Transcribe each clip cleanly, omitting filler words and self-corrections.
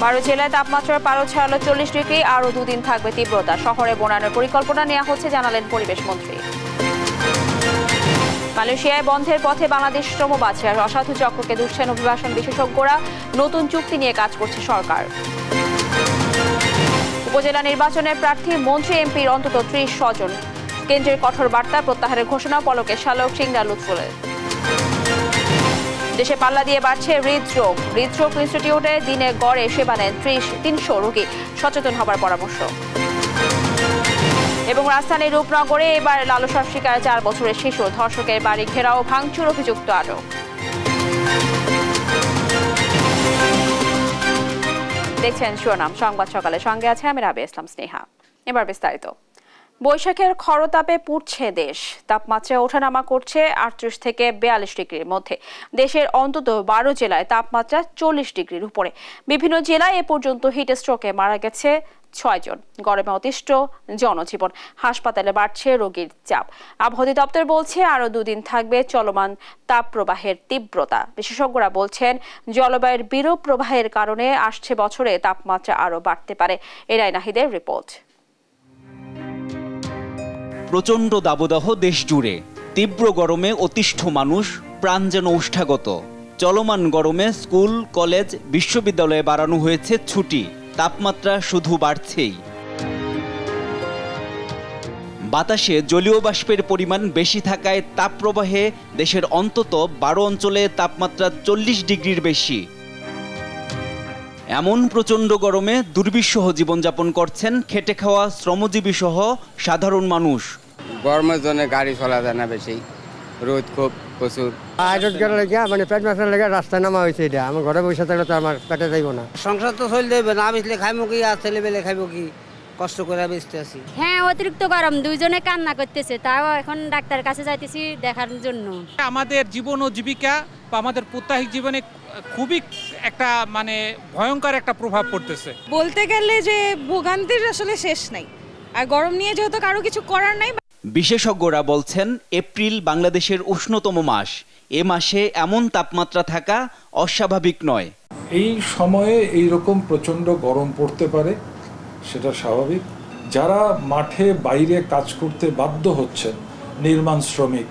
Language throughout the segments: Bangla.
12 জেলায় তাপমাত্রার পারদ ছাড়ালো 40 ডিগ্রি, আরও 2 দিন থাকবে তীব্রতা। শহরে বনায়নের পরিকল্পনা নেওয়া হচ্ছে, জানালেন পরিবেশ মন্ত্রী। মালয়েশিয়ায় বন্ধের পথে বাংলাদেশ শ্রমবাজার, আর অসাধু চক্রকে দুষছেন অভিবাসন বিশেষজ্ঞরা। নতুন চুক্তি নিয়ে কাজ করছে সরকার। উপজেলা নির্বাচনের প্রার্থী মন্ত্রী এমপির অন্তত 30 স্বজন। কেন্দ্রের কঠোর বার্তা, প্রত্যাহারের ঘোষণা পলকে শালক সিংড়া লুৎফুলের। দেশে পাল্লা দিয়ে বাড়ছে হৃদরোগ ইনস্টিটিউটে দিনে গড়ে সেবা নেন 300 রোগী। সচেতন হবার পরামর্শ। এবং রাজধানীর রূপনগরে এবার লালসার শিকার 4 বছরের শিশু। ধর্ষকের বাড়ি ঘেরাও, ভাঙচুর অভিযুক্ত আটক। দেখছেন শিরোনাম সংবাদ সকালে, সঙ্গে আছে আমি রাবিয়া ইসলাম স্নেহা। এবার বিস্তারিত। বৈশাখের খরতাপে পুড়ছে দেশ। তাপমাত্রা ওঠানামা করছে 38 থেকে 42 ডিগ্রির মধ্যে। দেশের অন্তত 12 জেলায় তাপমাত্রা 40 ডিগ্রির উপরে। বিভিন্ন জেলায় এ পর্যন্ত হিট স্ট্রোকে মারা গেছে 6 জন। গরমে অতিষ্ঠ জনজীবন, হাসপাতালে বাড়ছে রোগীর চাপ। আবহাওয়া অধিদপ্তর বলছে আরও 2 দিন থাকবে চলমান তাপপ্রবাহের তীব্রতা। বিশেষজ্ঞরা বলছেন জলবায়ুর বিরূপ প্রবাহের কারণে আসছে বছরে তাপমাত্রা আরও বাড়তে পারে। এরাই নাহিদের রিপোর্ট। প্রচণ্ড দাবদাহ দেশ জুড়ে। তীব্র গরমে অতিষ্ঠ মানুষ, প্রাণ যেন ওষ্ঠাগত। চলমান গরমে স্কুল, কলেজ, বিশ্ববিদ্যালয়ে বাড়ানো হয়েছে ছুটি। তাপমাত্রা শুধু বাড়ছেই। বাতাসে জলীয় বাষ্পের পরিমাণ বেশি থাকায় তাপপ্রবাহে দেশের অন্তত 12 অঞ্চলে তাপমাত্রা 40 ডিগ্রির বেশি। এমন প্রচণ্ড গরমে দুর্বিষহ জীবনযাপন করছেন খেটে খাওয়া শ্রমজীবী সহ সাধারণ মানুষ। গরমের জন্য গাড়ি চলা যায় না, বেশি রোদ খুব প্রচুর। মানে পেট মাসার লেগে রাস্তায় নামা হয়েছে। এটা আমার ঘরে বসে থাকলে তো আমার পেটে যাইব না। সংসার তো চলতে দেবে না, বেচলে খাইবো কি আর ছেলে বেলে খাইবো কি, কষ্ট করে বেচতে আছি। হ্যাঁ, অতিরিক্ত গরম, দুইজনে কান্না করতেছে, তাও এখন ডাক্তারের কাছে যাইতেছি দেখার জন্য। আমাদের জীবন ও জীবিকা বা আমাদের প্রত্যাহিক জীবনে খুবই একটা মানে ভয়ঙ্কর একটা প্রভাব পড়তেছে। বলতে গেলে যে ভোগান্তির আসলে শেষ নাই, আর গরম নিয়ে যেহেতু কারো কিছু করার নাই। বিশেষজ্ঞরা বলছেন এপ্রিল বাংলাদেশের উষ্ণতম মাস। এ মাসে এমন তাপমাত্রা থাকা অস্বাভাবিক নয়। এই সময়ে এই রকম প্রচণ্ড গরম পড়তে পারে, সেটা স্বাভাবিক। যারা মাঠে বাইরে কাজ করতে বাধ্য হচ্ছেন, নির্মাণ শ্রমিক,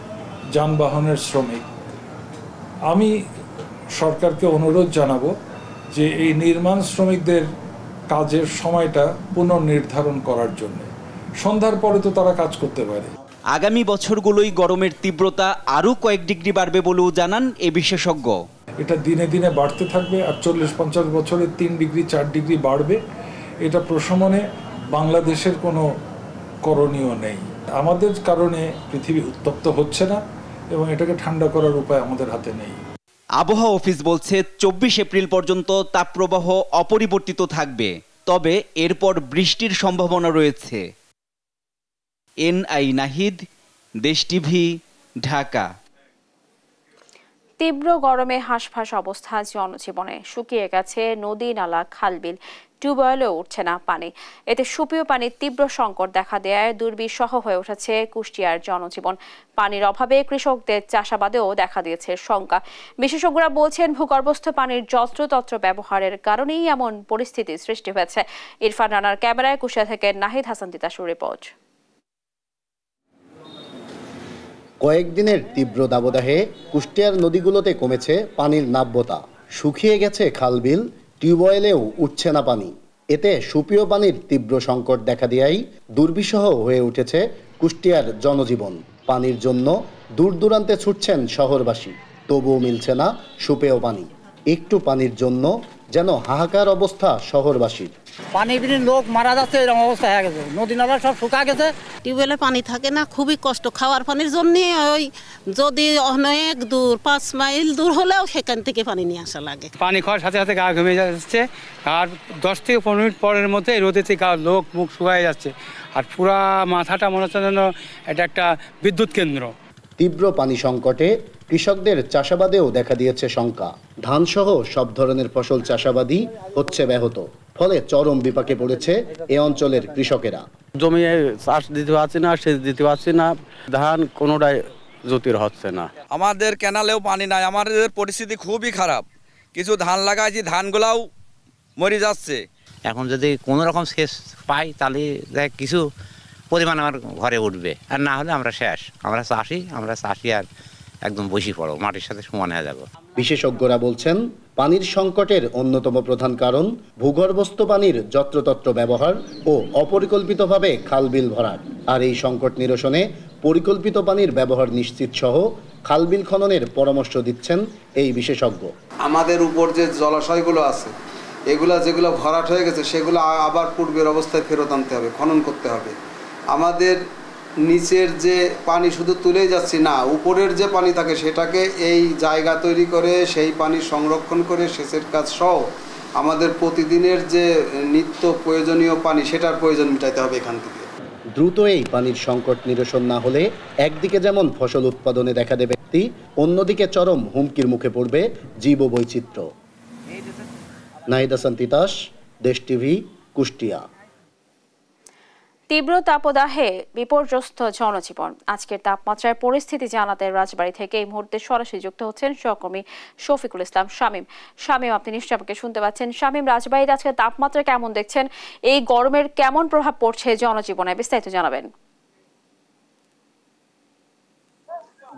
যানবাহনের শ্রমিক, আমি সরকারকে অনুরোধ জানাবো যে এই নির্মাণ শ্রমিকদের কাজের সময়টা পুনর্নির্ধারণ করার জন্য। সন্ধ্যার পরে তো তারা কাজ করতে পারে। আগামী বছরগুলোই গরমের তীব্রতা আরও কয়েক ডিগ্রি বাড়বে বলেও জানান এ বিশেষজ্ঞ। এটা দিনে দিনে বাড়তে থাকবে, আর 40-50 বছরে 3 ডিগ্রি 4 ডিগ্রি বাড়বে। এটা প্রশমনে বাংলাদেশের কোনো করণীয় নেই। আমাদের কারণে পৃথিবী উত্তপ্ত হচ্ছে না, এবং এটাকে ঠান্ডা করার উপায় আমাদের হাতে নেই। আবহাওয়া অফিস বলছে 24 এপ্রিল পর্যন্ত তাপপ্রবাহ অপরিবর্তিত থাকবে, তবে এরপর বৃষ্টির সম্ভাবনা রয়েছে। এনআই নাহিদ, দেশ টিভি, ঢাকা। তীব্র গরমে হাঁসফাঁস অবস্থা জনজীবনে। শুকিয়ে গেছে নদী, নালা, খালবিল, টিউবওয়েলেও উঠছে না পানি। এতে সুপেয় পানির তীব্র সংকট দেখা দেয় দুর্বিষহ হয়ে উঠেছে কুষ্টিয়ার জনজীবন। পানির অভাবে কৃষকদের চাষাবাদেও দেখা দিয়েছে শঙ্কা। বিশেষজ্ঞরা বলছেন ভূগর্ভস্থ পানির যত্রতত্র ব্যবহারের কারণেই এমন পরিস্থিতি সৃষ্টি হয়েছে। ইরফান রানার ক্যামেরায় কুষ্টিয়া থেকে নাহিদ হাসান তিতাসুর রিপোর্ট। কয়েকদিনের তীব্র দাবদাহে কুষ্টিয়ার নদীগুলোতে কমেছে পানির নাব্যতা। শুকিয়ে গেছে খালবিল, টিউবওয়েলেও উঠছে না পানি। এতে সুপেয় পানির তীব্র সংকট দেখা দেয়াই দুর্বিষহ হয়ে উঠেছে কুষ্টিয়ার জনজীবন। পানির জন্য দূর দূরান্তে ছুটছেন শহরবাসী, তবুও মিলছে না সুপেয় পানি। একটু পানির জন্য যেন হাহাকার অবস্থা শহরবাসীর। পানি বিনে লোক মারা যাচ্ছে, এরকম অবস্থা হয়ে গেছে। নদী নালা সব শুকা গেছে, টিউবওয়েলে পানি থাকে না, খুবই কষ্ট। খাওয়ার পানির জন্য ওই যদি অনেক দূর 5 মাইল দূর হলেও সেখান থেকে পানি নিয়ে আসা লাগে। পানি খাওয়ার সাথে সাথে গা ঘেমে যাচ্ছে, আর 10 থেকে 15 মিনিট পরের মধ্যে রোদেতে লোক মুখ শুকায় যাচ্ছে, আর পুরা মাথাটা মনে হচ্ছে যেন এটা একটা বিদ্যুৎ কেন্দ্র। তীব্র পানি সংকটে কৃষকদের চাষাবাদেও দেখা দিয়েছে শঙ্কা। ধানসহ সব ধরনের ফসল চাষাবাদই হচ্ছে ব্যাহত, ফলে চরম বিপাকে পড়েছে এ অঞ্চলের কৃষকেরা। জমি চাষ দিতে পারছি না, সেচ দিতে পারছি না, ধান কোনোটাই জোতির হচ্ছে না। আমাদের ক্যানালেও পানি নাই, আমাদের পরিস্থিতি খুবই খারাপ। কিছু ধান লাগাইছি, ধানগুলাও মরে যাচ্ছে। এখন যদি কোনো রকম সেচ পাই তাহলে কিছু পরিমাণ আমার ঘরে উঠবে, আর না হলে আমরা শেষ। আমরা চাষি আর একদম বসি পড়ো, মাটির সাথে সমান হয়ে যাব। বিশেষজ্ঞরা বলছেন পানির সংকটের অন্যতম প্রধান কারণ ভূগর্ভস্থ পানির যত্রতত্র ব্যবহার ও অপরিকল্পিতভাবে খালবিল ভরাট। আর এই সংকট নিরসনে পরিকল্পিত পানির ব্যবহার নিশ্চিত সহ খালবিল খননের পরামর্শ দিচ্ছেন এই বিশেষজ্ঞ। আমাদের উপর যে জলাশয়গুলো আছে যেগুলো ভরাট হয়ে গেছে সেগুলো আবার পূর্বের অবস্থায় ফেরত আনতে হবে, খনন করতে হবে। আমাদের নিচের যে পানি শুধু তুলেই যাচ্ছি না, উপরের যে পানি থাকে সেটাকে এই জায়গা তৈরি করে সেই পানি সংরক্ষণ করে সেচের কাজ সহ আমাদের প্রতিদিনের যে নিত্য প্রয়োজনীয় পানি সেটার প্রয়োজন মেটাইতে হবে এখান থেকে। দ্রুত এই পানির সংকট নিরসন না হলে একদিকে যেমন ফসল উৎপাদনে দেখা দেবে, অন্যদিকে চরম হুমকির মুখে পড়বে জীববৈচিত্র্য। নাহিদ হাসান তিতাস, দেশ টিভি, কুষ্টিয়া। তীব্র তাপদাহে বিপর্যস্ত জনজীবন। আজকের তাপমাত্রার পরিস্থিতি জানাতে রাজবাড়ী থেকে এই মুহূর্তে সরাসরি যুক্ত হচ্ছেন সহকর্মী শফিকুল ইসলাম শামীম। শামীম, আপনি নিশ্চয়ই আমাকে শুনতে পাচ্ছেন। শামীম, রাজবাড়ীর আজকের তাপমাত্রা কেমন দেখছেন? এই গরমের কেমন প্রভাব পড়ছে জনজীবনে, বিস্তারিত জানাবেন।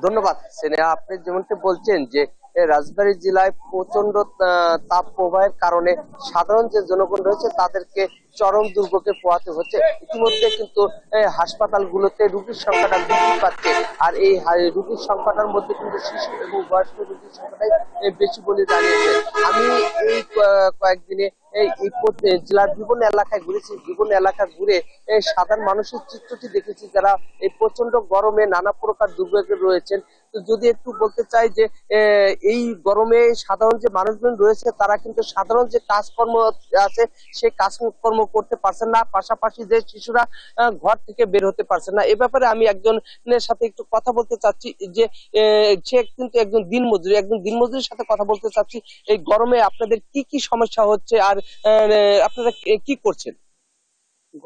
ধন্যবাদ স্নেহা। আপনি যেমনটি বলছেন যে রাজবাড়ী জেলায় প্রচন্ড তাপ প্রবাহের কারণে সাধারণ যে জনগণ রয়েছে তাদেরকে চরম দুর্ভোগে পোহাতে হচ্ছে। ইতিমধ্যে কিন্তু হাসপাতালগুলোতে রোগীর সংখ্যাটা বৃদ্ধি পাচ্ছে, আর এই রোগীর সংখ্যাটার মধ্যে কিন্তু শিশু এবং বয়স্ক রোগীর সংখ্যাটাই বেশি বলে জানিয়েছে। আমি এই কয়েকদিনে এই জেলার বিভিন্ন এলাকায় ঘুরেছি, বিভিন্ন এলাকা ঘুরে সাধারণ মানুষের চিত্রটি দেখেছি যারা এই প্রচন্ড গরমে নানা প্রকার দুর্ভোগে রয়েছেন। তো যদি একটু বলতে চাই যে এই গরমে সাধারণ যে মানুষজন রয়েছে তারা কিন্তু সাধারণ যে কাজকর্ম আছে সেই কাজকর্ম করতে পারছেন না, পাশাপাশি যে শিশুরা ঘর থেকে বের হতে পারছেন না। এ ব্যাপারে আমি একজনের সাথে একটু কথা বলতে চাচ্ছি যে সে কিন্তু একজন দিনমজুরির সাথে কথা বলতে চাচ্ছি। এই গরমে আপনাদের কি কি সমস্যা হচ্ছে আর আপনারা কি করছেন?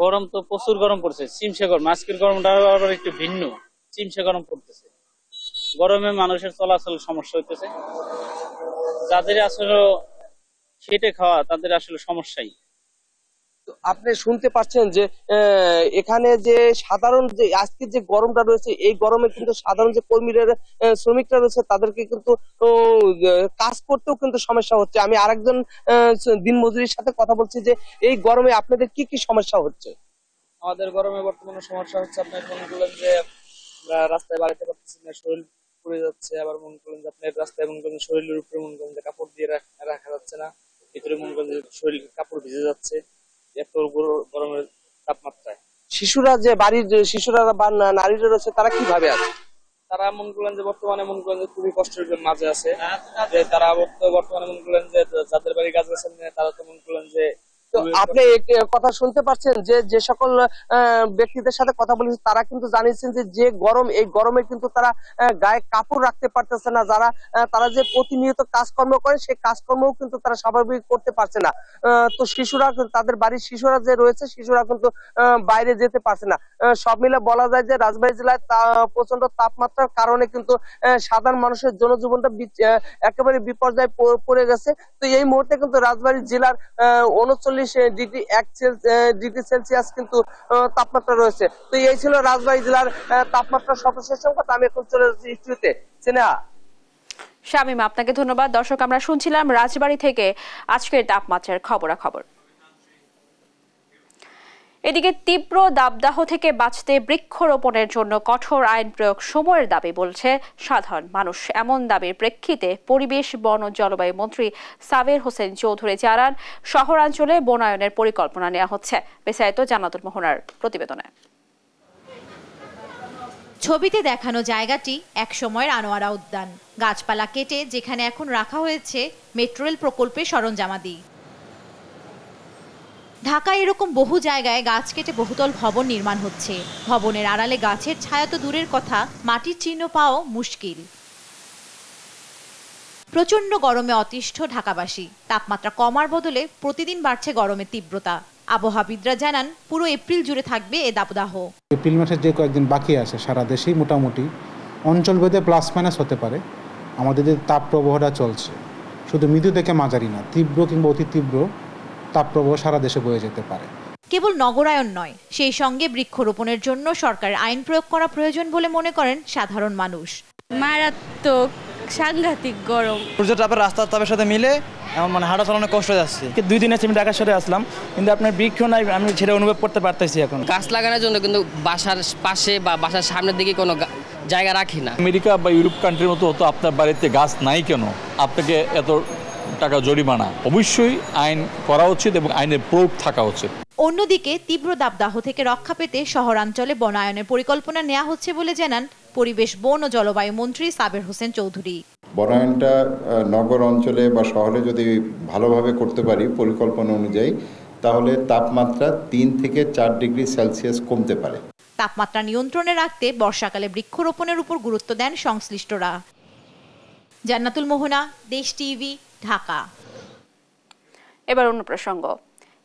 গরম তো প্রচুর গরম পড়ছে, চিমসে গরম। আজকের গরমটা আবার একটু ভিন্ন, চিমসে গরম পড়তেছে। গরমে মানুষের চলাচল সমস্যা হইতেছে, যাদের আসলে খেটে খাওয়া তাদের আসলে সমস্যাই। আপনি শুনতে পাচ্ছেন যে এখানে যে সাধারণ যে আজকে যে গরমটা রয়েছে এই গরমে কিন্তু সাধারণ যে কর্মীরা শ্রমিকরা রয়েছে তাদেরকে কিন্তু কাজ করতেও কিন্তু সমস্যা হচ্ছে। আমি আরেকজন দিনমজুরির সাথে কথা বলছি যে এই গরমে আপনাদের কি কি সমস্যা হচ্ছে? আমাদের গরমে বর্তমানে সমস্যা হচ্ছে আপনার মনে করলেন যে রাস্তায় বাড়াতে পারতেছি না, শরীর পুড়ে যাচ্ছে। আবার মনে করলেন যে আপনার রাস্তায় মনে করেন শরীরের উপরে মনে করেন যে কাপড় দিয়ে রাখা যাচ্ছে না, ভিতরে মনে করেন যে শরীর কাপড় ভিজে যাচ্ছে এত গরমের তাপমাত্রায়। শিশুরা যে বাড়ির শিশুরা বা নারীরা রয়েছে তারা কিভাবে আছে? তারা মনে করলেন যে বর্তমানে মনে করেন যে খুবই কষ্টের মাঝে আছে, যে তারা বর্তমানে মনে করলেন যে যাদের বাড়ি গাছ গাছ তারা তো মনে করলেন যে। তো আপনি কথা শুনতে পাচ্ছেন যে যে সকল ব্যক্তিদের সাথে কথা বলেছি তারা কিন্তু জানিয়েছেন যে গরম, এই গরমে কিন্তু তারা গায়ে কাপড় রাখতে পারতেছে না। তারা যে প্রতিনিয়ত কাজকর্ম করে সেই কাজকর্মও কিন্তু তারা স্বাভাবিক করতে পারছে না। তো শিশুরা, তাদের বাড়ির শিশুরা যে রয়েছে শিশুরা কিন্তু বাইরে যেতে পারছে না। সব মিলে বলা যায় যে রাজবাড়ী জেলায় প্রচন্ড তাপমাত্রার কারণে কিন্তু সাধারণ মানুষের জনজীবনটা একেবারে বিপর্যয়ে পড়ে গেছে। তো এই মুহূর্তে কিন্তু রাজবাড়ী জেলার 39 ডিগ্রি সেলসিয়াস কিন্তু তাপমাত্রা রয়েছে। তো এই ছিল রাজবাড়ী জেলার তাপমাত্রা সর্বশেষ সংবাদ। আমি এখন চলে যাচ্ছি স্টুডিওতে। স্নেহা। শামীম, আপনাকে ধন্যবাদ। দর্শক, আমরা শুনছিলাম রাজবাড়ী থেকে আজকের তাপমাত্রার খবরাখবর। এদিকে তীব্র দাবদাহ থেকে বাঁচতে বৃক্ষরোপণের জন্য কঠোর আইন প্রয়োগ সময়ের দাবি বলছে সাধারণ মানুষ। এমন দাবির প্রেক্ষিতে পরিবেশ, বন ও জলবায়ু মন্ত্রী সাবের হোসেন চৌধুরী জানান শহরাঞ্চলে বনায়নের পরিকল্পনা নেওয়া হচ্ছে। বিস্তারিত জান্নাতুল মোহনার প্রতিবেদনে। ছবিতে দেখানো জায়গাটি এক সময়ের আনোয়ারা উদ্যান। গাছপালা কেটে যেখানে এখন রাখা হয়েছে মেট্রো রেল প্রকল্পের সরঞ্জামাদি। ঢাকায় এরকম বহু জায়গায় গাছ কেটে বহুতল ভবন নির্মাণ হচ্ছে। ভবনের আড়ালে গাছের ছায়া তো দূরের কথা, মাটির চিহ্ন পাওয়াও মুশকিল। প্রচন্ড গরমে অতিষ্ঠ ঢাকাবাসী। তাপমাত্রা কমার বদলে প্রতিদিন বাড়ছে গরমের তীব্রতা। আবহাওয়াবিদরা জানান পুরো এপ্রিল জুড়ে থাকবে এ দাবদাহ। এপ্রিল মাসের যে কয়েকদিন বাকি আছে সারা দেশেই মোটামুটি অঞ্চলভেদে প্লাস মাইনাস হতে পারে। আমাদের যে তাপ প্রবাহটা চলছে শুধু মৃদু থেকে মাঝারি না, তীব্র কিংবা অতি তীব্র তাপপ্রবাহ সারা দেশে বয়ে যেতে পারে। কেবল নগরায়ন নয়, সেই সঙ্গে বৃক্ষরোপণের জন্য সরকারের আইন প্রয়োগ করা প্রয়োজন বলে মনে করেন সাধারণ মানুষ। মারাত্মক সাংঘাতিক গরম, সূর্যতাপের রাস্তার তাপের সাথে মিলে এমন মানে হাঁটা চালানো কষ্ট যাচ্ছে। 2 দিন আছে আমি ঢাকা শহরে আসলাম, কিন্তু আপনার বৃক্ষ নাই, আমি সেটা অনুভব করতে পারতেছি। এখন গাছ লাগানোর জন্য কিন্তু বাসার পাশে বা বাসার সামনের দিকে কোনো জায়গা রাখি না। আমেরিকা বা ইউরোপ কান্ট্রির মতো হতো আপনার বাড়িতে গাছ নাই কেন আপনাকে এত টাকা জরিমানা। অবশ্যই আইন করা উচিত এবং আইনের প্রয়োগ থাকা উচিত। অন্যদিকে তীব্র দাবদাহ থেকে রক্ষা পেতে শহরাঞ্চলে বনায়নের পরিকল্পনা নেওয়া হচ্ছে বলে জানান পরিবেশ, বন ও জলবায়ু মন্ত্রী সাবের হোসেন চৌধুরী। বনায়নটা নগর অঞ্চলে বা শহরে যদি ভালোভাবে করতে পারি পরিকল্পনা অনুযায়ী, তাহলে তাপমাত্রা 3 থেকে 4 ডিগ্রি সেলসিয়াস কমতে পারে। তাপমাত্রা নিয়ন্ত্রণে রাখতে বর্ষাকালে বৃক্ষরোপণের উপর গুরুত্ব দেন সংশ্লিষ্টরা। জান্নাতুল মোহনা, দেশ টিভি, ঢাকা। এবার অন্য প্রসঙ্গ।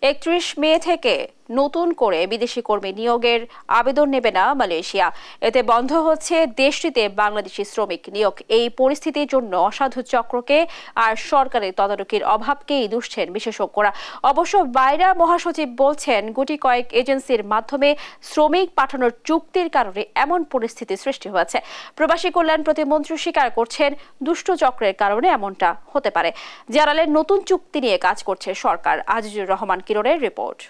31 মে থেকে নতুন করে বিদেশি কর্মী নিয়োগের আবেদন নেবে না মালয়েশিয়া। এতে বন্ধ হচ্ছে দেশটিতে বাংলাদেশি শ্রমিক নিয়োগ। এই পরিস্থিতির জন্য অসাধু চক্রকে আর সরকারের তদারকির অভাবকেই দুষছেন বিশেষজ্ঞরা। অবশ্য বাইরা মহাসচিব বলছেন, গুটি কয়েক এজেন্সির মাধ্যমে শ্রমিক পাঠানোর চুক্তির কারণে এমন পরিস্থিতি সৃষ্টি হয়েছে। প্রবাসী কল্যাণ প্রতিমন্ত্রী স্বীকার করছেন, দুষ্ট চক্রের কারণে এমনটা হতে পারে। জানালেন, নতুন চুক্তি নিয়ে কাজ করছে সরকার। আজিজুর রহমান কিরণের রিপোর্ট।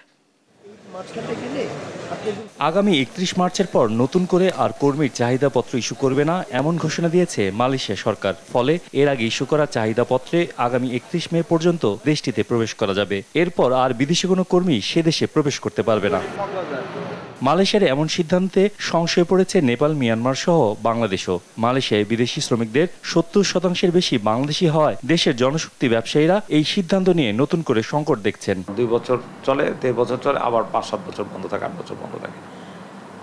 আগামী 31 মার্চের পর নতুন করে আর কর্মীর চাহিদাপত্র ইস্যু করবে না, এমন ঘোষণা দিয়েছে মালয়েশিয়া সরকার। ফলে এর আগে ইস্যু করা চাহিদাপত্রে আগামী 31 মে পর্যন্ত দেশটিতে প্রবেশ করা যাবে। এরপর আর বিদেশি কোনো কর্মী সে দেশে প্রবেশ করতে পারবে না। মালয়েশিয়ার এমন সিদ্ধান্তে সংশয়ে পড়েছে নেপাল, মিয়ানমার সহ বাংলাদেশও। মালয়েশিয়ায় বিদেশি শ্রমিকদের 70% বেশি বাংলাদেশি হওয়ায় দেশের জনশক্তি ব্যবসায়ীরা এই সিদ্ধান্ত নিয়ে নতুন করে সংকট দেখছেন। 2 বছর চলে, 1.5 বছর চলে, আবার 5-7 বছর বন্ধ থাকে, 8 বছর বন্ধ থাকে।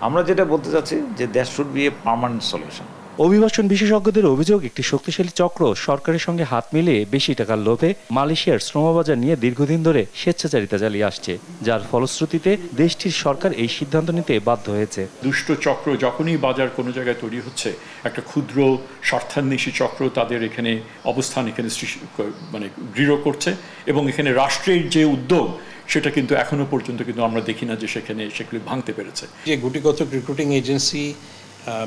আমরা যেটা বলতে চাচ্ছি যে that should B a permanent solution. অভিবাসন বিশেষজ্ঞদের অভিযোগ, একটি শক্তিশালী চক্র সরকারের সঙ্গে হাত মিলিয়ে বেশি টাকার লোভে মালয়েশিয়ার শ্রমবাজার নিয়ে দীর্ঘদিন ধরে স্বেচ্ছাচারিতা চালিয়ে আসছে, যার ফলশ্রুতিতে দেশটির সরকার এই সিদ্ধান্ত নিতে বাধ্য হয়েছে। দুষ্ট চক্র যখনই বাজার কোনো জায়গায় তৈরি হচ্ছে, একটা ক্ষুদ্র স্বার্থান্বেষী চক্র তাদের এখানে অবস্থান এখানে মানে দৃঢ় করছে, এবং এখানে রাষ্ট্রের যে উদ্যোগ সেটা কিন্তু এখনো পর্যন্ত কিন্তু আমরা দেখি না যে সেগুলি ভাঙতে পেরেছে। যে গুটিগত রিক্রুটিং এজেন্সি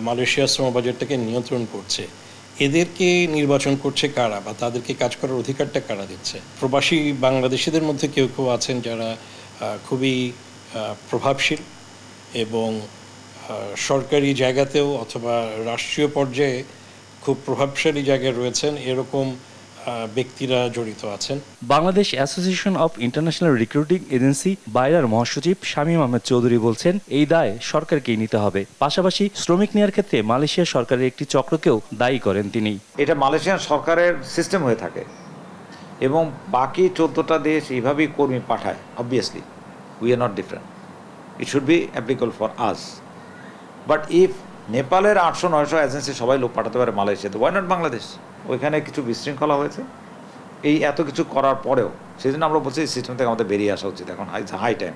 মালয়েশিয়ার শ্রমবাজারটাকে নিয়ন্ত্রণ করছে, এদেরকে নির্বাচন করছে কারা বা তাদেরকে কাজ করার অধিকারটা কারা দিচ্ছে? প্রবাসী বাংলাদেশিদের মধ্যে কেউ কেউ আছেন যারা খুবই প্রভাবশীল এবং সরকারি জায়গাতেও অথবা রাষ্ট্রীয় পর্যায়ে খুব প্রভাবশালী জায়গায় রয়েছেন, এরকম ব্যক্তিরা জড়িত আছেন। Bangladesh association of international recruiting agency বাইরার মহাসচিব শামীম আহমেদ চৌধুরী বলছেন, এই দায় সরকারকেই নিতে হবে। পাশাপাশি শ্রমিক নেওয়ার ক্ষেত্রে মালয়েশিয়া সরকারের একটি চক্রকেও দায়ী করেন তিনি। এটা মালয়েশিয়ান সরকারের সিস্টেম হয়ে থাকে এবং বাকি 14টা দেশ এইভাবেই কর্মী পাঠায়। Obviously we are not different, it should be applicable for us. But if নেপালের 800-900 এজেন্সি সবাই লোক পাঠাতে পারে মালয়েশিয়াতে, ওয়াই নট বাংলাদেশ? ওইখানে কিছু বিশৃঙ্খলা হয়েছে, এই এত কিছু করার পরেও। সেই জন্য আমরা বলছি এই সিস্টেম থেকে আমাদের বেরিয়ে আসা উচিত। এখন হাই টাইম।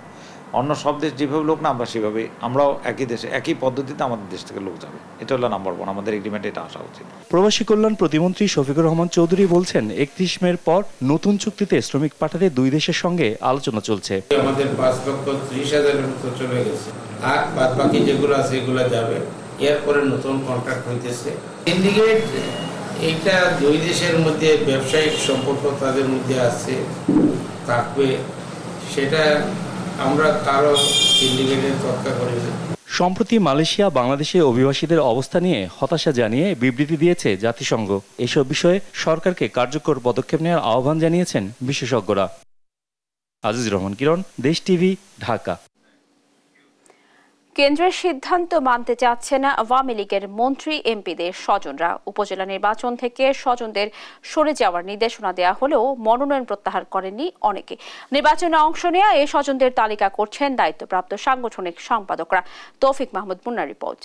অন্য সব দেশ যেভাবে লোক না, আমরা সেভাবে, আমরাও একই দেশে একই পদ্ধতিতে আমাদের দেশ থেকে লোক যাবে। এটা হলো নাম্বার 1, আমাদের এগ্রিমেন্টে এটা আসা উচিত। প্রবাসী কল্যাণ প্রতিমন্ত্রী শফিকুর রহমান চৌধুরী বলছেন, 31 মের পর নতুন চুক্তিতে শ্রমিক পাঠাতে 2 দেশের সঙ্গে আলোচনা চলছে। আমাদের 5,30,000-এর মতো চলে গেছে, আর বাদ বাকি যেগুলো আছে এগুলো যাবে। এরপরে নতুন কন্ট্রাক্ট হইতেছে। সিন্ডিকেট এইটা 2 দেশের মধ্যে ব্যবসায়িক সম্পর্ক তাদের মধ্যে আছে, থাকবে, সেটা আমরা কারো সিন্ডিকেটের তৎকা করি না। সম্প্রতি মালয়েশিয়া বাংলাদেশে অভিবাসীদের অবস্থা নিয়ে হতাশা জানিয়ে বিবৃতি দিয়েছে জাতিসংঘ। এসব বিষয়ে সরকারকে কার্যকর পদক্ষেপ নেওয়ার আহ্বান জানিয়েছেন বিশেষজ্ঞরা। আজিজুর রহমান কিরণ, দেশ টিভি, ঢাকা। কেন্দ্রের সিদ্ধান্ত মানতে চাচ্ছে না আওয়ামী লীগের মন্ত্রী এমপিদের স্বজনরা। উপজেলা নির্বাচন থেকে স্বজনদের সরে যাওয়ার নির্দেশনা দেওয়া হলেও মনোনয়ন প্রত্যাহার করেননি অনেকে। নির্বাচনে অংশ নেওয়া এই স্বজনদের তালিকা করছেন দায়িত্বপ্রাপ্ত সাংগঠনিক সম্পাদকরা। তৌফিক মাহমুদ মুন্নার রিপোর্ট।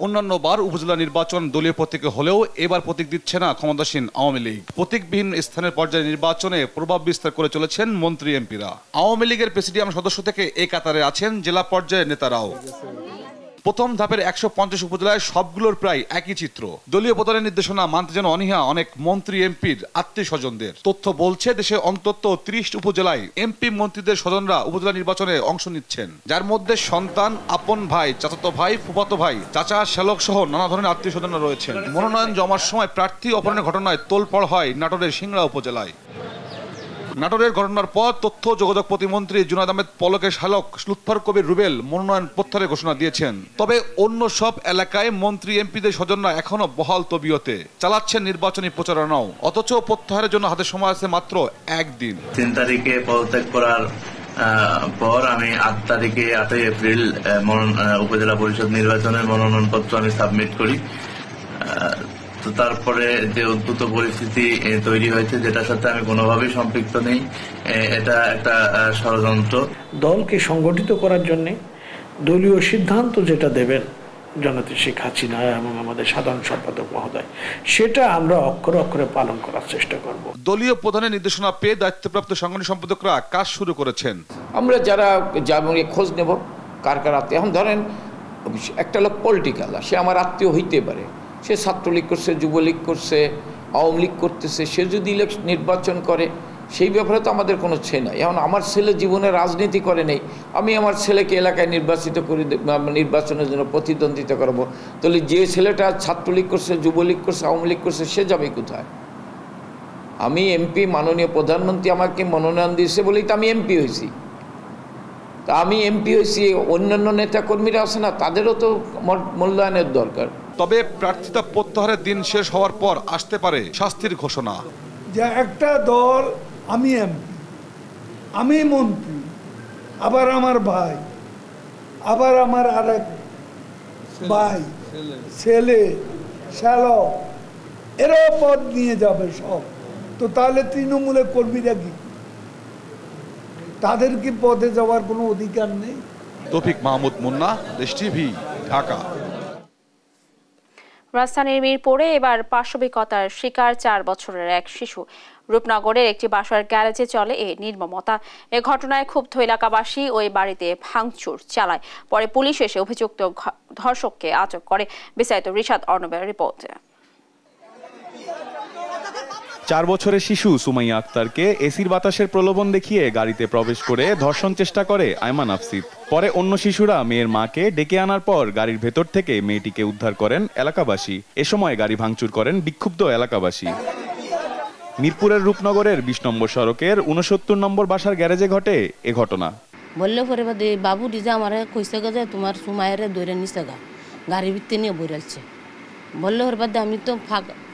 অন্যান্য বার উপজেলা নির্বাচন দলীয় প্রতীকে হলেও এবার প্রতীক দিচ্ছে না ক্ষমতাসীন আওয়ামী লীগ। প্রতীকবিহীন স্থানের পর্যায়ে নির্বাচনে প্রভাব বিস্তার করে চলেছেন মন্ত্রী এমপিরা। আওয়ামী লীগের প্রেসিডিয়াম সদস্য থেকে এই কাতারে আছেন জেলা পর্যায়ের নেতারাও। প্রথম ধাপের 150 উপজেলায় সবগুলোর প্রায় একই চিত্র। দলীয় প্রধানের নির্দেশনা মানতে যেন অনীহা অনেক মন্ত্রী এমপির আত্মীয়-স্বজনদের। তথ্য বলছে দেশে অন্তত 30 উপজেলায় এমপি মন্ত্রীদের স্বজনরা উপজেলা নির্বাচনে অংশ নিচ্ছেন, যার মধ্যে সন্তান, আপন ভাই, চাচাতো ভাই, ফুফাতো ভাই, চাচা, শ্যালক সহ নানা ধরনের আত্মীয়-স্বজনরা রয়েছেন। মনোনয়ন জমার সময় প্রার্থী অপহরণের ঘটনায় তোলপাড় হয় নাটোরের সিংড়া উপজেলায়। নাটোরের ঘটনার পর তথ্য যোগাযোগ প্রতিমন্ত্রী জুনায়েদ আহমেদ পলকের শালক লুৎফর কবির রুবেল মনোনয়ন প্রত্যাহারের ঘোষণা দিয়েছেন। তবে অন্য সব এলাকায় মন্ত্রী এমপিদের স্বজনরা এখনো বহাল তবিয়তে চালাচ্ছেন নির্বাচনী প্রচারণাও, অথচ প্রত্যাহারের জন্য হাতে সময় আছে মাত্র একদিন। 3 তারিখে পদত্যাগ করার পর আমি 8 তারিখে 8ই এপ্রিল উপজেলা পরিষদ নির্বাচনের মনোনয়নপত্র আমি সাবমিট করি। তো তারপরে যে উদ্ভূত পরিস্থিতি তৈরি হয়েছে, যেটার সাথে আমি কোনোভাবেই সম্পৃক্ত নেই, এটা একটা ষড়যন্ত্র। দলকে সংগঠিত করার জন্য দলীয় সিদ্ধান্ত যেটা দেবেন জননেত্রী শেখ হাসিনা এবং আমাদের সাধারণ সম্পাদক মহোদয়, সেটা আমরা অক্ষরে অক্ষরে পালন করার চেষ্টা করব। দলীয় প্রধানের নির্দেশনা পেয়ে দায়িত্বপ্রাপ্ত সাংগঠনিক সম্পাদকরা কাজ শুরু করেছেন। আমরা যারা খোঁজ নেব কার কার আত্মীয়। এখন ধরেন একটা লোক পলিটিক্যাল, সে আমার আত্মীয় হইতে পারে, সে ছাত্রলীগ করছে, যুবলীগ করছে, আওয়ামী লীগ করতেছে, সে যদি নির্বাচন করে সেই ব্যাপারে তো আমাদের কোনো ছে নাই। এখন আমার ছেলে জীবনে রাজনীতি করে নেই, আমি আমার ছেলেকে এলাকায় নির্বাচিত করে নির্বাচনের জন্য প্রতিদ্বন্দ্বিতা করবো, তাহলে যে ছেলেটা ছাত্রলীগ করছে, যুবলীগ করছে, আওয়ামী লীগ করছে, সে যাবে কোথায়? আমি এমপি, মাননীয় প্রধানমন্ত্রী আমাকে মনোনয়ন দিয়েছে বলেই তো আমি এমপি হয়েছি। তা আমি এমপি হয়েছি, অন্যান্য নেতাকর্মীরা আছে না, তাদেরও তো মূল্যায়নের দরকার। তবে প্রার্থিতা প্রত্যাহারের দিন শেষ হওয়ার পর আসতে পারে শাস্তির ঘোষণা। যে একটা দল, আমি এমপি, আমি মন্ত্রী, আবার আমার ভাই, আবার আমার আরেক ভাই, ছেলে, শ্যালক, এরাও পদ নিয়ে যাবে সব। তো তাহলে তৃণমূলের কর্মীরা কি, তাদের কি পদে যাওয়ার কোনো অধিকার নেই? তৌফিক মাহমুদ মুন্না, দেশ টিভি, ঢাকা। রাজধানীর মিরপুরে এবার পাশবিকতার শিকার 4 বছরের এক শিশু। রূপনগরের একটি বাসার গ্যারেজে চলে এই নির্মমতা। এ ঘটনায় ক্ষুব্ধ এলাকাবাসী ওই বাড়িতে ভাঙচুর চালায়। পরে পুলিশ এসে অভিযুক্ত ধর্ষককে আটক করে। বিস্তারিত রিশাদ অর্ণবের রিপোর্টে। 4 বছরের শিশু সুমাইয়া আক্তারকে এসির বাতাসের প্রলোভন দেখিয়ে গাড়িতে প্রবেশ করে ধর্ষণ চেষ্টা করে আয়মান আফসিদ। পরে অন্য শিশুরা মেয়ের মাকে ডেকে আনার পর গাড়ির ভেতর থেকে মেয়েটিকে উদ্ধার করেন এলাকাবাসী। এ সময় গাড়ি ভাঙচুর করেন বিক্ষুব্ধ এলাকাবাসী। মিরপুরের রূপনগরের 20 নম্বর সড়কের 69 নম্বর বাসার গ্যারেজে ঘটে এ ঘটনা। বললে পরে বাবু ডিজা আমার কইছে যে তোমার সুমাইয়ারে দৌড়ে নিছে গাড়ির ভিতরে নিয়ে বইরালছে। বললে ওর বাদে আমি তো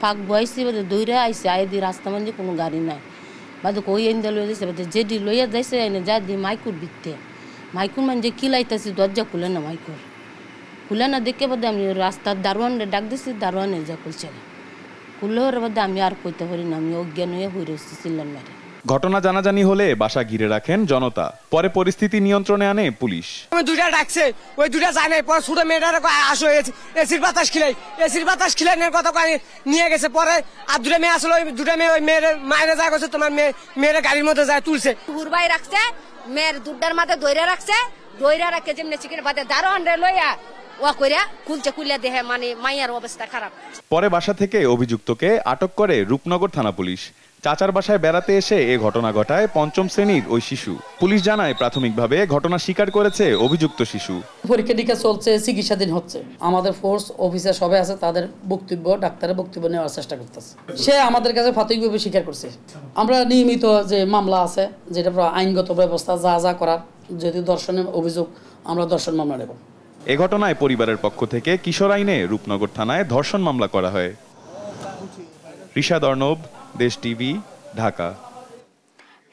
ফাঁক বয়সি বাদে দৌড়ে আইসি, আই দি রাস্তা মানে কোনো গাড়ি নাই, বাদে কই এনে লইয়া যাইছে, বাদে যেটি লইয়া যাইছে এনে যা দি মাইকুর ভিতরে, মাইকুর মানে যে কিলাইতেছি দরজা খুলে না, মাইকুর খুলে না দেখে বাদে আমি রাস্তার দারোয়ানে ডাক দিছি, দারোয়ানে যা খুলছে, খুললে ওর বাদে আমি আর কইতে পারি না, আমি অজ্ঞান হয়ে হয়ে রয়েছি চিল্লান মারে। ঘটনা জানাজানি হলে বাসা ঘিরে রাখেন জনতা। পরে পরিস্থিতি নিয়ন্ত্রণে আনে পুলিশ। দুইটা ডাকছে, ওই দুইটা যায় নাই, পরে ছোট মেয়েটার আসো এসির বাতাস খিলাইনের কথা নিয়ে গেছে। পরে আর দুটা মেয়ে আসলো, ওই দুটা মেয়ে ওই মেয়ের মায়েরা যা করছে, তোমার মেয়ের গাড়ির মধ্যে যায় তুলছে, ঘুরবাই রাখছে, মেয়ের দুটার মাথা দইরা রাখছে, দইরা রাখে যেমনি চিকেন বাদে দারোয়ান রে লইয়া ওয়া কইরা খুলছে, খুলে দেখে মানে মাইয়ার অবস্থা খারাপ। পরে বাসা থেকে অভিযুক্তকে আটক করে রূপনগর থানা পুলিশ। চাচার বাসায় বেড়াতে এসে এ ঘটনা ঘটায় 5ম শ্রেণীর ওই শিশু। পুলিশ জানায় প্রাথমিকভাবে ঘটনা স্বীকার করেছে অভিযুক্ত শিশু। পরীক্ষা নিরীক্ষা চলছে, চিকিৎসাধীন হচ্ছে। আমাদের ফোর্স অফিসার সবাই আছে, তাদের বক্তব্য, ডাক্তারের বক্তব্য নেওয়ার চেষ্টা করতেছে। সে আমাদের কাছে প্রাথমিকভাবে স্বীকার করছে। আমরা নিয়মিত যে মামলা আছে, যেটা আইনগত ব্যবস্থা যা যা করার, যদি ধর্ষণের অভিযোগ, আমরা ধর্ষণ মামলা নেব। এ ঘটনায় পরিবারের পক্ষ থেকে কিশোর আইনে রূপনগর থানায় ধর্ষণ মামলা করা হয়। রিশাদ অর্ণব, দেশ টিভি, ঢাকা।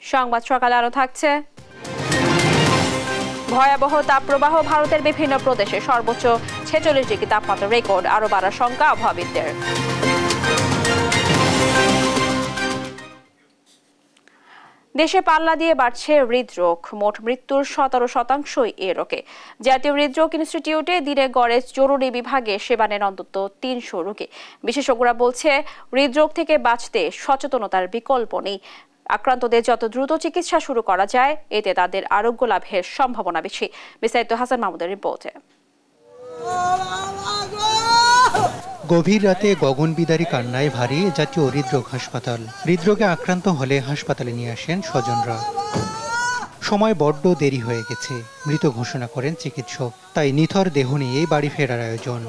সংবাদ সকালে আরো থাকছে। ভয়াবহ তাপপ্রবাহ, ভারতের বিভিন্ন প্রদেশে সর্বোচ্চ 46 ডিগ্রি তাপমাত্রা রেকর্ড, আরো বাড়ার শঙ্কা আবহাওয়াবিদদের। দেশে পাল্লা দিয়ে বাড়ছে হৃদরোগ, মোট মৃত্যুর 17% এ রোগে। জাতীয় হৃদরোগ ইনস্টিটিউটে দিনে গড়ে জরুরি বিভাগে সেবা নেন অন্তত 300 রোগী। বিশেষজ্ঞরা বলছে, হৃদরোগ থেকে বাঁচতে সচেতনতার বিকল্প নেই। আক্রান্তদের যত দ্রুত চিকিৎসা শুরু করা যায়, এতে তাদের আরোগ্য লাভের সম্ভাবনা বেশি। বিস্তারিত হাসান মাহমুদের রিপোর্টে। গভীর রাতে গগনবিদারী কান্নায় ভারী জাতীয় হৃদরোগ হাসপাতাল। হৃদরোগে আক্রান্ত হলে হাসপাতালে নিয়ে আসেন স্বজনরা। সময় বড্ড দেরি হয়ে গেছে, মৃত ঘোষণা করেন চিকিৎসক। তাই নিথর দেহ নিয়ে বাড়ি ফেরার আয়োজন।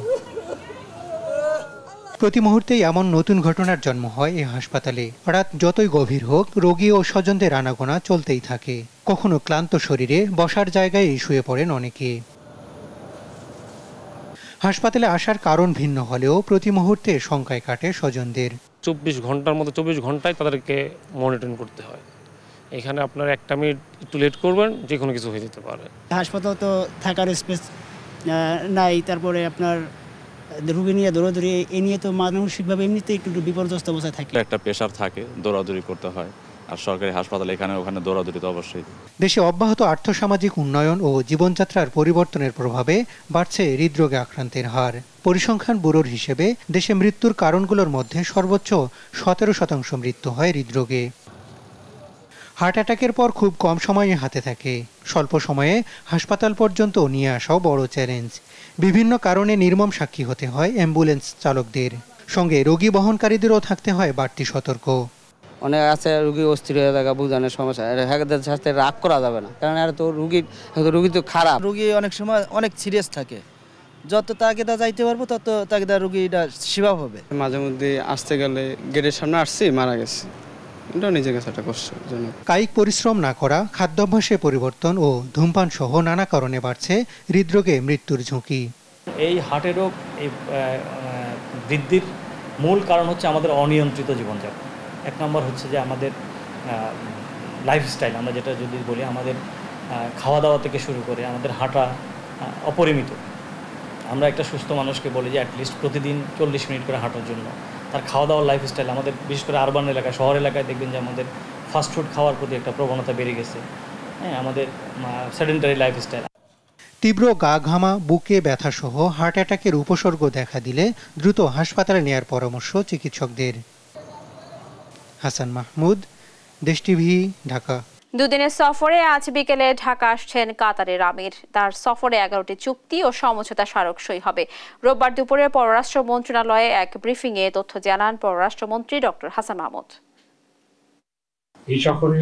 প্রতি মুহূর্তেই এমন নতুন ঘটনার জন্ম হয় এই হাসপাতালে। রাত যতই গভীর হোক, রোগী ও স্বজনদের আনাগোনা চলতেই থাকে। কখনো ক্লান্ত শরীরে বসার জায়গায় শুয়ে পড়েন অনেকে। হাসপাতালে আসার কারণ ভিন্ন হলেও প্রতি মুহূর্তে শঙ্কায় কাটে স্বজনদের। 24 ঘন্টার মধ্যে 24 ঘন্টায় তাদেরকে মনিটরিং করতে হয়। এখানে আপনার একটা মিনিট একটু লেট করবেন, যে কোনো কিছু হয়ে যেতে পারে। হাসপাতাল তো থাকার স্পেস নাই, তারপরে আপনার রোগী নিয়ে দৌড়াদৌড়ি, এ নিয়ে তো মানসিকভাবে এমনিতে একটু বিপর্যস্ত অবস্থায় থাকে। একটা প্রেশার থাকে, দৌড়াদৌড়ি করতে হয়। আর সরকারি হাসপাতাল এখানে ওখানে দৌড়াদৌড়ি তো অবশ্যই। দেশে অব্যাহত আর্থসামাজিক উন্নয়ন ও জীবনযাত্রার পরিবর্তনের প্রভাবে বাড়ছে হৃদরোগে আক্রান্তের হার। পরিসংখ্যান ব্যুরোর হিসেবে দেশে মৃত্যুর কারণগুলোর মধ্যে সর্বোচ্চ 17% মৃত্যু হয় হৃদরোগে। হার্ট অ্যাটাকের পর খুব কম সময়ে হাতে থাকে। স্বল্প সময়ে হাসপাতাল পর্যন্ত নিয়ে আসাও বড় চ্যালেঞ্জ। বিভিন্ন কারণে নির্মম সাক্ষী হতে হয় অ্যাম্বুলেন্স চালকদের। সঙ্গে রোগী বহনকারীদেরও থাকতে হয় বাড়তি সতর্ক। অনেক আছে রুগী অস্থির হয়ে থাকা, বুঝানোর সমস্যা, এদের সাথে রাগ করা যাবে না, কারণ আর তো রুগী তো খারাপ। রুগী অনেক সময় অনেক সিরিয়াস থাকে, যত তাগিদা যাইতে পারবো তত তাগিদা রুগীটা সেবা হবে। মাঝে মধ্যে আসতে গেলে গেটের সামনে আসছি, মারা গেছে, এটা নিজের কাছে একটা কষ্টজনক। কায়িক পরিশ্রম না করা, খাদ্যাভ্যাসে পরিবর্তন ও ধূমপান সহ নানা কারণে বাড়ছে হৃদরোগে মৃত্যুর ঝুঁকি। এই হার্টের রোগ এই বৃদ্ধির মূল কারণ হচ্ছে আমাদের অনিয়ন্ত্রিত জীবনযাপন। এক নম্বর হচ্ছে যে আমাদের লাইফস্টাইল, আমরা যেটা যদি বলি, আমাদের খাওয়া দাওয়া থেকে শুরু করে আমাদের হাঁটা অপরিমিত। আমরা একটা সুস্থ মানুষকে বলি যে অ্যাটলিস্ট প্রতিদিন 40 মিনিট করে হাঁটার জন্য। তার খাওয়া দাওয়ার লাইফস্টাইল, আমাদের বিশেষ করে আরবান এলাকায়, শহর এলাকায় দেখবেন যে আমাদের ফাস্টফুড খাওয়ার প্রতি একটা প্রবণতা বেড়ে গেছে। হ্যাঁ, আমাদের সেডেন্টারি লাইফস্টাইল। তীব্র গা ঘামা, বুকে ব্যথা সহ হার্ট অ্যাটাকের উপসর্গ দেখা দিলে দ্রুত হাসপাতালে নেয়ার পরামর্শ চিকিৎসকদের। হাসান মাহমুদ, দেশ টিভি, ঢাকা। দুদিনের সফরে আজ বিকেলে ঢাকা আসছেন কাতারের আমির। তার সফরে 11টি চুক্তি ও সমঝোতা স্মারক সই হবে। রোববার দুপুরে পররাষ্ট্র মন্ত্রণালয়ে এক ব্রিফিংয়ে তথ্য জানান পররাষ্ট্রমন্ত্রী ডক্টর হাসান মাহমুদ। এই সফরে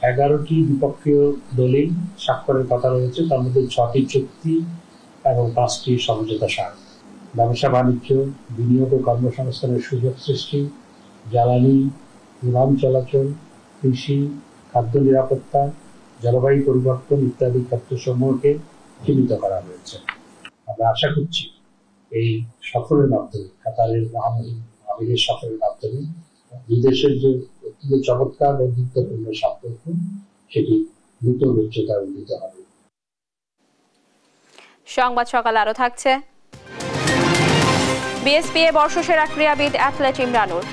11টি দ্বিপক্ষীয় দলিল স্বাক্ষরের কথা রয়েছে, তার মধ্যে 6টি চুক্তি এবং 5টি সমঝোতা স্মারক। ব্যবসা বাণিজ্য, বিনিয়োগ ও কর্মসংস্থানের সুযোগ সৃষ্টি, জ্বালানি, বিমান চলাচল, কৃষি, খাদ্য নিরাপত্তা, জলবায়ু পরিবর্তন ইত্যাদি ক্ষেত্রসমূহকে সীমিত করা হয়েছে। আমরা আশা করছি এই সফরের মাধ্যমে, কাতারের আমিরের সফরের মাধ্যমে দুই দেশের যে চমৎকার বন্ধুত্বপূর্ণ সম্পর্ক, সেটি নতুন উচ্চতায় উন্নীত হবে। সংবাদ সকালে আরো থাকছে। বিএসপিএ বর্ষসেরা ক্রীড়াবিদ athlete Imranur.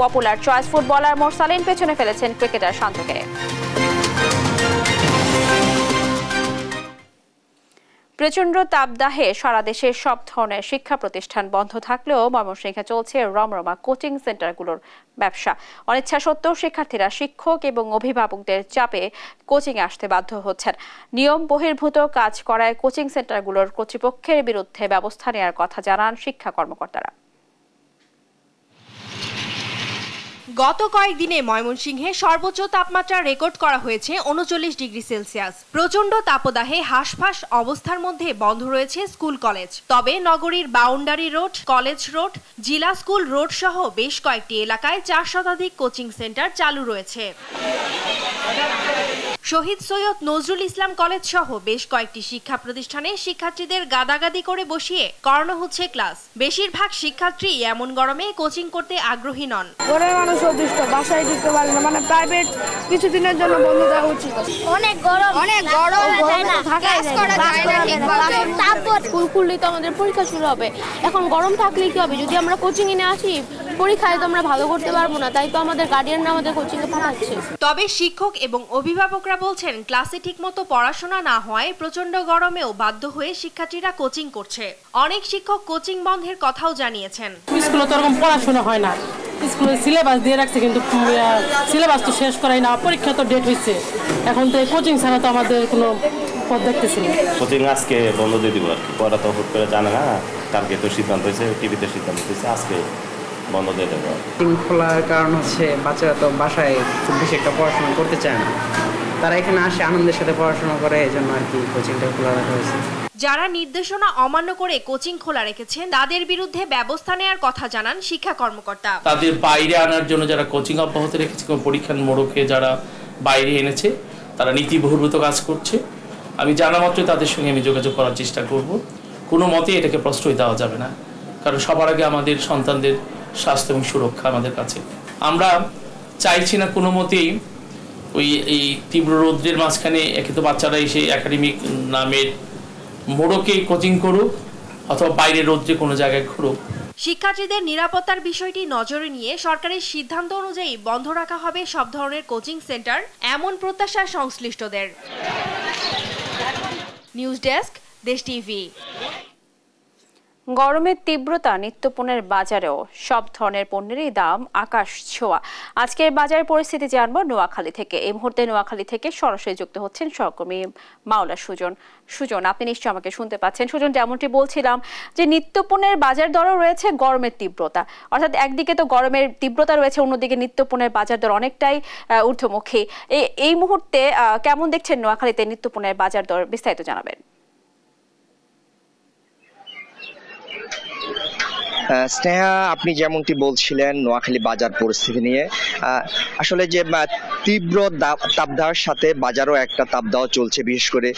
Popular choice footballer Morsalin পেছনে ফেলেছেন ক্রিকেটার শান্তকে। প্রচণ্ড তাপদাহে সারা দেশের সব ধরনের শিক্ষা প্রতিষ্ঠান বন্ধ থাকলেও ময়মনসিংহে চলছে রমরমা কোচিং সেন্টারগুলোর ব্যবসা। অনিচ্ছা সত্ত্বেও শিক্ষার্থীরা শিক্ষক এবং অভিভাবকদের চাপে কোচিংয়ে আসতে বাধ্য হচ্ছেন। নিয়ম বহির্ভূত কাজ করায় কোচিং সেন্টারগুলোর কর্তৃপক্ষের বিরুদ্ধে ব্যবস্থা নেওয়ার কথা জানান শিক্ষা কর্মকর্তারা। গত কয়েকদিনে ময়মনসিংহে সর্বোচ্চ তাপমাত্রা রেকর্ড করা হয়েছে 39 ডিগ্রি সেলসিয়াস। প্রচণ্ড তাপদাহে হাঁসফাঁস অবস্থার মধ্যে বন্ধ রয়েছে স্কুল কলেজ। তবে নগরীর বাউন্ডারি রোড, কলেজ রোড, জিলা স্কুল রোড সহ বেশ কয়েকটি এলাকায় 4 শতাধিক কোচিং সেন্টার চালু রয়েছে। শহীদ সৈয়দ নজরুল ইসলাম কলেজ সহ বেশ কয়েকটি শিক্ষা প্রতিষ্ঠানে শিক্ষার্থীদের গাদাগাদি করে বসিয়ে করানো হচ্ছে ক্লাস। বেশিরভাগ শিক্ষার্থী এমন গরমে কোচিং করতে আগ্রহী নন। ঘরের মানুষ অতিষ্ঠ, বাসায় ঢুকতে পারে না, মানে প্রাইভেট কিছুদিনের জন্য বন্ধ দেওয়া উচিত। অনেক গরম, স্কুল খুললে তো আমাদের পরীক্ষা শুরু হবে। এখন গরম থাকলে কি হবে? যদি আমরা কোচিং এ আসি, পরীক্ষায় তো আমরা ভালো করতে পারবো না, তাই তো আমাদের গার্ডিয়ানরা আমাদের কোচিং এ পাঠাচ্ছে। তবে শিক্ষক এবং অভিভাবকরা বলছেন ক্লাসে ঠিকমতো পড়াশোনা না হওয়ায় প্রচন্ড গরমেও বাধ্য হয়ে শিক্ষার্থীরা কোচিং করছে। অনেক শিক্ষক কোচিং বন্ধের কথাও জানিয়েছেন। স্কুলে তো এরকম পড়াশোনা হয় না, স্কুলে সিলেবাস দিয়ে রাখছে, কিন্তু সিলেবাস তো শেষ করাই না, পরীক্ষা তো ডেট হয়েছে, এখন তো কোচিং ছাড়া তো আমাদের কোনো পথ দেখতেছি না। কোচিং আজকে বন্ধ দিয়ে দিব আর কি, পড়া তো হুট করে জানে না, কালকে তো সিদ্ধান্ত হয়েছে, টিভিতে সিদ্ধান্ত হয়েছে আজকে বন্ধ দিয়ে দেবো। কোচিং খোলার কারণ হচ্ছে বাচ্চারা তো বাসায় খুব বেশি একটা পড়াশোনা করতে চায় না, তারা এখানে আসে আনন্দের সাথে পড়াশোনা করে, এই জন্য আর কি কোচিংটা খোলা রাখা হয়েছে। যারা নির্দেশনা অমান্য করে কোচিং খোলা রেখেছেন তাদের বিরুদ্ধে ব্যবস্থা নেওয়ার কথা জানান শিক্ষা কর্মকর্তা। তাদের বাইরে আনার জন্য যারা কোচিং অব্যাহত রেখেছে, পরীক্ষার মোড়কে যারা বাইরে এনেছে, তারা নীতি বহির্ভূত কাজ করছে। আমি জানা মাত্রই তাদের সঙ্গে আমি যোগাযোগ করার চেষ্টা করব। কোনো মতে এটাকে প্রশ্রয় দেওয়া যাবে না, কারণ সবার আগে আমাদের সন্তানদের স্বাস্থ্য এবং সুরক্ষা আমাদের কাছে। আমরা চাইছি না কোনো মতেই এই তীব্র রৌদ্রের মাঝখানে একে তো বাচ্চারা এসে একাডেমিক নামের মোড়কে কোচিং করুক অথবা বাইরে রৌদ্রে কোনো জায়গায় ঘুরুক। শিক্ষার্থীদের নিরাপত্তার বিষয়টি নজরে নিয়ে সরকারের সিদ্ধান্ত অনুযায়ী বন্ধ রাখা হবে সব ধরনের কোচিং সেন্টার, এমন প্রত্যাশা সংশ্লিষ্টদের। নিউজ ডেস্ক, দেশ টিভি। গরমের তীব্রতা নিত্যপণ্যের বাজারেও সব ধরনের পণ্যেরই দাম আকাশ ছোঁয়া। আজকের বাজার পরিস্থিতি জানবো নোয়াখালী থেকে। এই মুহূর্তে নোয়াখালী থেকে সরাসরি যুক্ত হচ্ছেন সহকর্মী মাওলা সুজন। সুজন, আপনি নিশ্চয়ই আমাকে শুনতে পাচ্ছেন। সুজন, যেমনটি বলছিলাম যে নিত্যপণ্যের বাজার দরও রয়েছে গরমের তীব্রতা, অর্থাৎ একদিকে তো গরমের তীব্রতা রয়েছে, অন্যদিকে নিত্যপণ্যের বাজার দর অনেকটাই ঊর্ধ্বমুখী। এই মুহূর্তে কেমন দেখছেন নোয়াখালীতে নিত্যপণ্যের বাজার দর, বিস্তারিত জানাবেন। স্নেহা, আপনি যেমনটি বলছিলেন নোয়াখালী বাজার পরিস্থিতি নিয়ে, আসলে যে তীব্র তাপদাহের সাথে বাজারও একটা তাপদাহ চলছে, বিশেষ করে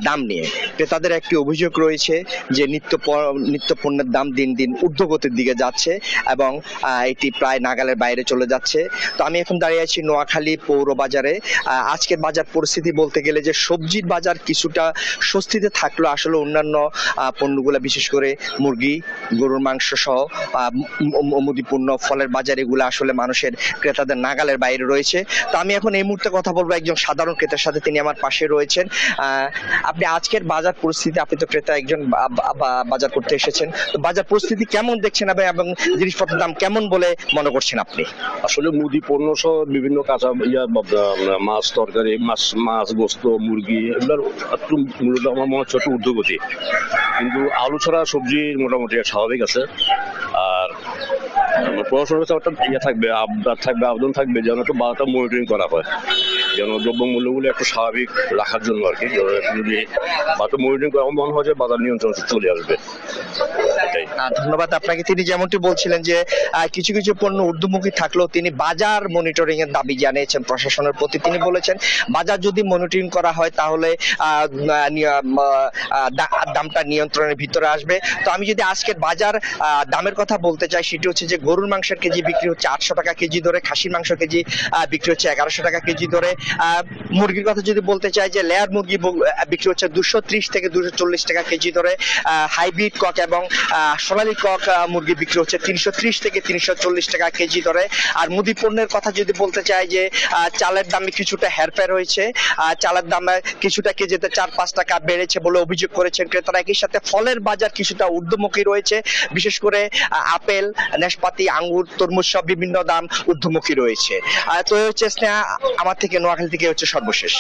দাম নিয়ে। ক্রেতাদের একটি অভিযোগ রয়েছে যে নিত্য পণ্যের দাম দিন দিন ঊর্ধ্বগতির দিকে যাচ্ছে এবং এটি প্রায় নাগালের বাইরে চলে যাচ্ছে। তো আমি এখন দাঁড়িয়ে আছি নোয়াখালী পৌর বাজারে। আজকের বাজার পরিস্থিতি বলতে গেলে যে সবজির বাজার কিছুটা স্বস্তিতে থাকলো, আসলে অন্যান্য পণ্যগুলো বিশেষ করে মুরগি, গরুর মাংস সহ মুদিপণ্য, ফলের বাজার, এগুলো আসলে মানুষের ক্রেতাদের নাগালের বাইরে রয়েছে। তো আমি এখন এই মুহূর্তে কথা বলবো একজন সাধারণ ক্রেতার সাথে, তিনি আমার পাশে রয়েছেন। আপনি আজকের বাজার পরিস্থিতি, আপনি তো ক্রেতা একজন, বাজার করতে এসেছেন, তো বাজার পরিস্থিতি কেমন দেখছেন এবং জিনিসপত্রের দাম কেমন বলে মনে করছেন আপনি? আসলে মুদি পণ্য সহ বিভিন্ন কাঁচা মাছ, তরকারি, মাছ, গোস্ত, মুরগি, এগুলোর একটু মূল্য আমার মনে হচ্ছে একটু ঊর্ধ্বগতি, কিন্তু আলু ছাড়া সবজি মোটামুটি স্বাভাবিক আছে। আর প্রশাসনের কাছে একটা থাকবে, আবেদন থাকবে যেন একটু বাজারটা মনিটরিং করা হয়, যেন দ্রব্যমূল্যগুলো একটু স্বাভাবিক রাখার জন্য আর কি। যদি বাজার মনিটরিং করা, মনে হয় যে বাজার নিয়ন্ত্রণ চলে আসবে। ধন্যবাদ আপনাকে। তিনি যেমনটি বলছিলেন যে কিছু কিছু পণ্য ঊর্ধ্বমুখী থাকলেও তিনি বাজার মনিটরিং এর দাবি জানিয়েছেন প্রশাসনের প্রতি। তিনি বলেছেন বাজার যদি মনিটরিং করা হয় তাহলে দামটা নিয়ন্ত্রণের ভিতরে আসবে। তো আমি যদি আজকের বাজার দামের কথা বলতে চাই, সেটি হচ্ছে যে গরুর মাংসের কেজি বিক্রি হচ্ছে 800 টাকা কেজি ধরে, খাসির মাংস কেজি বিক্রি হচ্ছে 1100 টাকা কেজি ধরে। মুরগির কথা যদি বলতে চাই যে লেয়ার মুরগি বিক্রি হচ্ছে 230 থেকে 240 টাকা কেজি ধরে। হাইব্রিড কক এবং সোনালী কক মুরগি বিক্রি হচ্ছে 330 থেকে 340 টাকা কেজি ধরে। আর মুদি পণ্যের কথা যদি বলতে চাই যে চালের দামে কিছুটা হেরফের হয়েছে, চালের দাম কিছুটা কেজিতে 4-5 টাকা বেড়েছে বলে অভিযোগ করেছেন ক্রেতারা। একই সাথে ফলের বাজার কিছুটা ঊর্ধ্বমুখী রয়েছে, বিশেষ করে আপেল, নাশপাতি, আঙ্গুর, তরমুজ সব বিভিন্ন দাম ঊর্ধ্বমুখী রয়েছে। তো হচ্ছে স্নেহা, আমার থেকে নোয়াখালী থেকে হচ্ছে সর্বশেষ।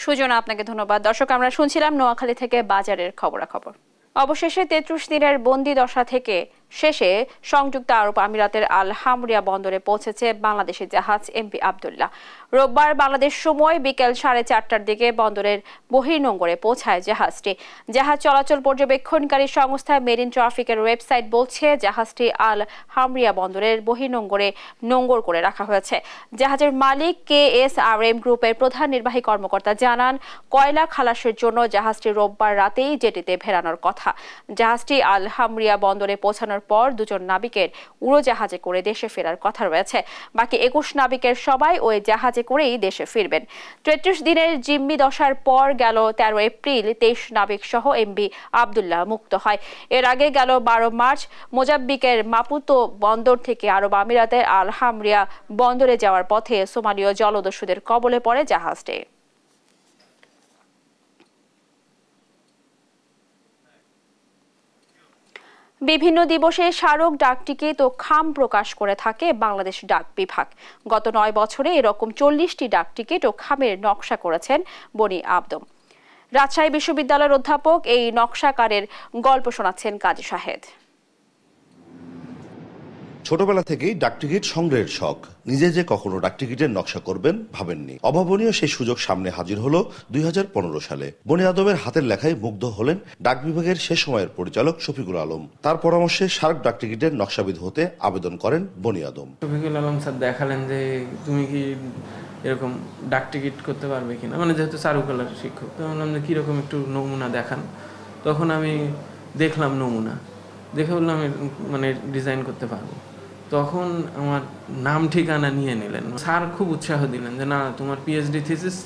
সুজন, আপনাকে ধন্যবাদ। দর্শক, আমরা শুনছিলাম নোয়াখালী থেকে বাজারের খবরাখবর। অবশেষে 33 দিনের বন্দি দশা থেকে শেষে সংযুক্ত আরব আমিরাতের আল হামরিয়া বন্দরে পৌঁছেছে বাংলাদেশি জাহাজ এমভি আব্দুল্লাহ। রোববার বাংলাদেশ সময় বিকেল 4:30টার দিকে বন্দরের বহির্নোঙরে পৌঁছায় জাহাজটি। জাহাজ চলাচল পর্যবেক্ষণকারী সংস্থা মেরিন ট্রাফিকের ওয়েবসাইট বলছে জাহাজটি আল হামরিয়া বন্দরের বহির্নোঙরে নোঙর করে রাখা হয়েছে। জাহাজের মালিক KSRM গ্রুপের প্রধান নির্বাহী কর্মকর্তা জানান, কয়লা খালাসের জন্য জাহাজটি রোববার রাতেই জেটিতে ফেরানোর কথা। জাহাজটি আল হামরিয়া বন্দরে পৌঁছানোর পর 2 নাবিকের উড়োজাহাজে করে দেশে ফেরার কথা রয়েছে। বাকি 21 নাবিকের সবাই ওই জাহাজে করেই দেশে ফিরবেন। 33 দিনের জিম্মি দশার পর গেল 13 এপ্রিল 23 নাবিক সহ এমভি আব্দুল্লাহ মুক্ত হয়। এর আগে গেল 12 মার্চ মোজাম্বিকের মাপুতো বন্দর থেকে আরব আমিরাতের আল হামরিয়া বন্দরে যাওয়ার পথে সোমালীয় জলদস্যুদের কবলে পড়ে জাহাজটি। বিভিন্ন দিবসে স্মারক ডাকটিকিট ও খাম প্রকাশ করে থাকে বাংলাদেশ ডাক বিভাগ। গত 9 বছরে এরকম 40টি ডাকটিকিট ও খামের নকশা করেছেন বনি আবদম। রাজশাহী বিশ্ববিদ্যালয়ের অধ্যাপক এই নকশাকারের গল্প শোনাচ্ছেন কাজী শাহেদ। ছোটবেলা থেকেই ডাকটিকিট সংগ্রহের শখ। নিজে যে কখনো ডাকটিকিটের নকশা করবেন ভাবেননি। অভাবনীয় সেই সুযোগ সামনে হাজির হলো 2015 সালে। বনি আদমের হাতের লেখায় মুগ্ধ হলেন ডাক বিভাগের সে সময়ের পরিচালক শফিকুল আলম। তার পরামর্শে স্মারক ডাকটিকিটের নকশাবিদ হতে আবেদন করেন বনি আদম। শফিকুল আলম স্যার দেখালেন যে তুমি কি এরকম ডাকটিকিট করতে পারবে কিনা, মানে যেহেতু চারুকলার শিক্ষক, তো বললাম যে কীরকম একটু নমুনা দেখান। তখন আমি দেখলাম নমুনা, দেখে বললাম মানে ডিজাইন করতে পারবো। তখন আমার নাম ঠিকানা নিয়ে নিলেন। স্যার খুব উৎসাহ দিলেন যে না, তোমার পিএইচডি থিসিস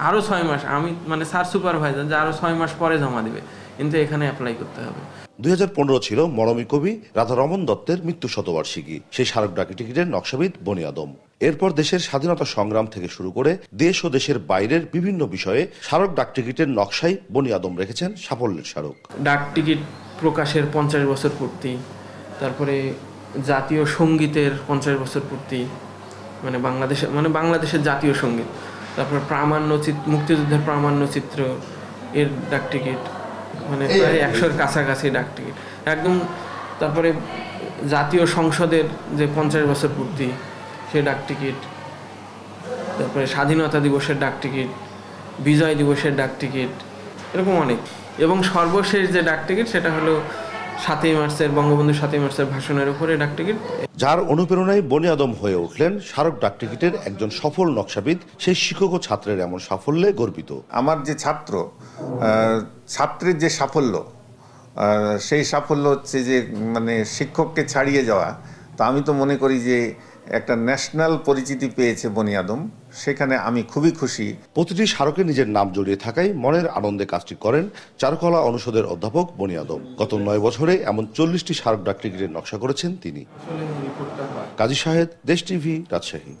আরও 6 মাস, আমি মানে স্যার সুপারভাইজার, যে আরও 6 মাস পরে জমা দেবে, কিন্তু এখানে অ্যাপ্লাই করতে হবে। 2015 ছিল মরমী কবি রাধারমন দত্তের মৃত্যু শতবার্ষিকী। সেই স্মারক ডাকটিকিটের নকশাবিদ বনি আদম। এরপর দেশের স্বাধীনতা সংগ্রাম থেকে শুরু করে দেশ ও দেশের বাইরের বিভিন্ন বিষয়ে স্মারক ডাকটিকিটের নকশাই বনি আদম রেখেছেন সাফল্যের স্মারক। ডাকটিকিট প্রকাশের 50 বছর পূর্তি, তারপরে জাতীয় সঙ্গীতের 50 বছর পূর্তি, মানে বাংলাদেশের জাতীয় সঙ্গীত, তারপর মুক্তিযুদ্ধের প্রামাণ্য চিত্র এর ডাকটিকিট, মানে প্রায় 100-এর কাছাকাছি ডাকটিকিট একদম। তারপরে জাতীয় সংসদের যে 50 বছর পূর্তি সে ডাকটিকিট, তারপরে স্বাধীনতা দিবসের ডাকটিকিট, বিজয় দিবসের ডাকটিকিট, এরকম অনেক। এবং সর্বশেষ যে ডাকটিকিট সেটা হলো 7ই মার্চের বঙ্গবন্ধু 7ই মার্চের ভাষণের উপরে ডাকটিকিট। যার অনুপ্রেরণায় বনি আদম হয়ে উঠলেন স্মারক ডাকটিকিটের একজন সফল নকশাবিদ। সেই শিক্ষক ও ছাত্রের এমন সাফল্যে গর্বিত। আমার যে ছাত্রের যে সাফল্য, সেই সাফল্য হচ্ছে যে মানে শিক্ষককে ছাড়িয়ে যাওয়া। তো আমি তো মনে করি যে একটা ন্যাশনাল পরিচিতি পেয়েছে বনি আদম, সেখানে আমি খুবই খুশি। প্রতিটি স্মারকে নিজের নাম জড়িয়ে থাকায় মনের আনন্দে কাজটি করেন চারুকলা অনুষদের অধ্যাপক বনি আদম। গত 9 বছরে এমন 40টি স্মারক ডাকটিকিটের নকশা করেছেন তিনি। কাজী শাহেদ, দেশ টিভি, রাজশাহী।